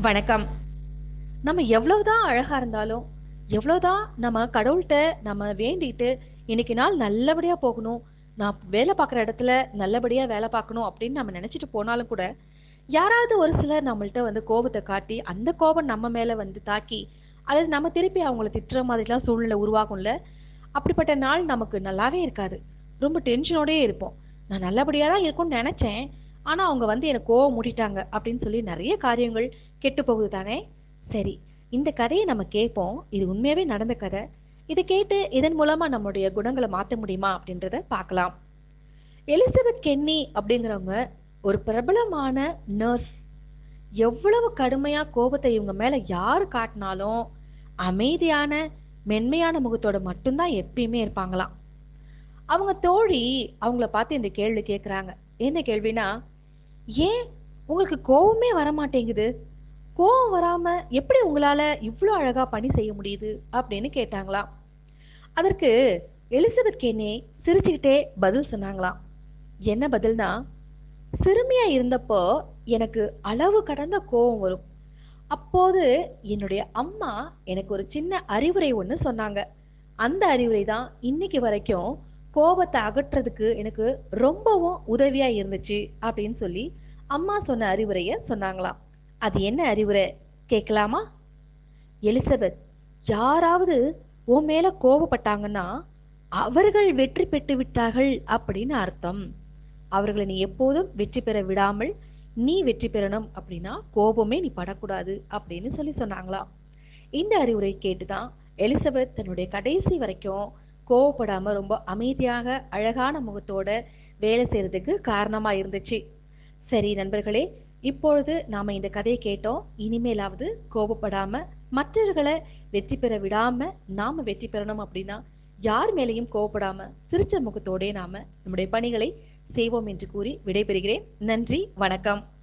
வணக்கம். நம்ம எவ்வளவுதான் அழகா இருந்தாலும், எவ்வளவுதான் நம்ம கடவுள்ட்ட நம்ம வேண்டிட்டு, இன்னைக்கு நாள் நல்லபடியா போகணும், நான் வேலை பார்க்குற இடத்துல நல்லபடியா வேலை பார்க்கணும் அப்படின்னு நம்ம நினைச்சுட்டு போனாலும் கூட, யாராவது ஒரு சிலர் நம்மள்ட்ட வந்து கோபத்த காட்டி, அந்த கோபம் நம்ம மேல வந்து தாக்கி, அதாவது நம்ம திருப்பி அவங்கள திட்டுற மாதிரிலாம் சூழ்நிலை உருவாகும்ல. அப்படிப்பட்ட நாள் நமக்கு நல்லாவே இருக்காது. ரொம்ப டென்ஷனோடயே இருப்போம். நான் நல்லபடியா தான் இருக்கும்னு நெனச்சேன். ஆனா, அவங்க வந்து என்ன கோவம் மூட்டிட்டாங்க அப்படின்னு சொல்லி நெறைய காரியங்கள் கெட்டு போகுது தானே! சரி, இந்த கதைய நம்ம கேட்போம். இது உண்மையாவே நடந்த கத. இத கேட்டு இதன் மூலமா நம்முடைய குணங்கள மாத்த முடியுமா அப்படின்றத பார்க்கலாம். எலிசபெத் கென்னி அப்படிங்கிறவங்க ஒரு பிரபலமான நர்ஸ். எவ்வளவு கடுமையா கோபத்த இவங்க மேல யாரு காட்டினாலும், அமைதியான, மென்மையான முகத்தோட மட்டும் தான் எப்பயுமே இருப்பாங்களாம். அவங்க தோழி அவங்கள பார்த்து இந்த கேள்வி கேட்குறாங்க. என்ன கேள்வினா, "ஏன் உங்களுக்கு கோவமே வரமாட்டேங்குது? கோவம் வராம எப்படி உங்களால இவ்ளோ அழகா பணி செய்ய முடியுது?" அப்படின்னு கேட்டாங்களாம். அதற்கு எலிசபெத் கென்னி சிரிச்சுக்கிட்டே பதில் சொன்னாங்களாம். என்ன பதில்னா, "சிறுமியா இருந்தப்போ எனக்கு அளவு கடந்த கோவம் வரும். அப்போது என்னுடைய அம்மா எனக்கு ஒரு சின்ன அறிவுரை ஒண்ணு சொன்னாங்க. அந்த அறிவுரை தான் இன்னைக்கு வரைக்கும் கோபத்த அகற்றதுக்கு எனக்கு ரொம்பவும் உதவியா இருந்துச்சு." அப்படின்னு சொல்லி அம்மா சொன்ன அறிவுரைய சொன்னாங்களாம். அது என்ன அறிவுரை கேட்கலாமா? எலிசபெத், யாராவது உன் மேல கோபப்பட்டாங்கன்னா, அவர்கள் வெற்றி பெற்று விட்டார்கள் அப்படின்னு அர்த்தம். அவர்களை நீ எப்போதும் வெற்றி பெற விடாமல், நீ வெற்றி பெறணும் அப்படின்னா, கோபமே நீ படக்கூடாது அப்படின்னு சொல்லி சொன்னாங்களாம். இந்த அறிவுரை கேட்டுதான் எலிசபெத் தன்னுடைய கடைசி வரைக்கும் கோவப்படாம ரொம்ப அமைதியாக, அழகான முகத்தோட வேலை செய்றதுக்கு காரணமா இருந்துச்சு. சரி நண்பர்களே, இப்பொழுது நாம இந்த கதையை கேட்டோம். இனிமேலாவது கோபப்படாம, மற்றவர்கள வெற்றி பெற விடாம, நாம வெற்றி பெறணும் அப்படின்னா, யார் மேலயும் கோவப்படாம, சிரிச்ச முகத்தோடே நாம நம்முடைய பணிகளை செய்வோம் என்று கூறி விடைபெறுகிறேன். நன்றி, வணக்கம்.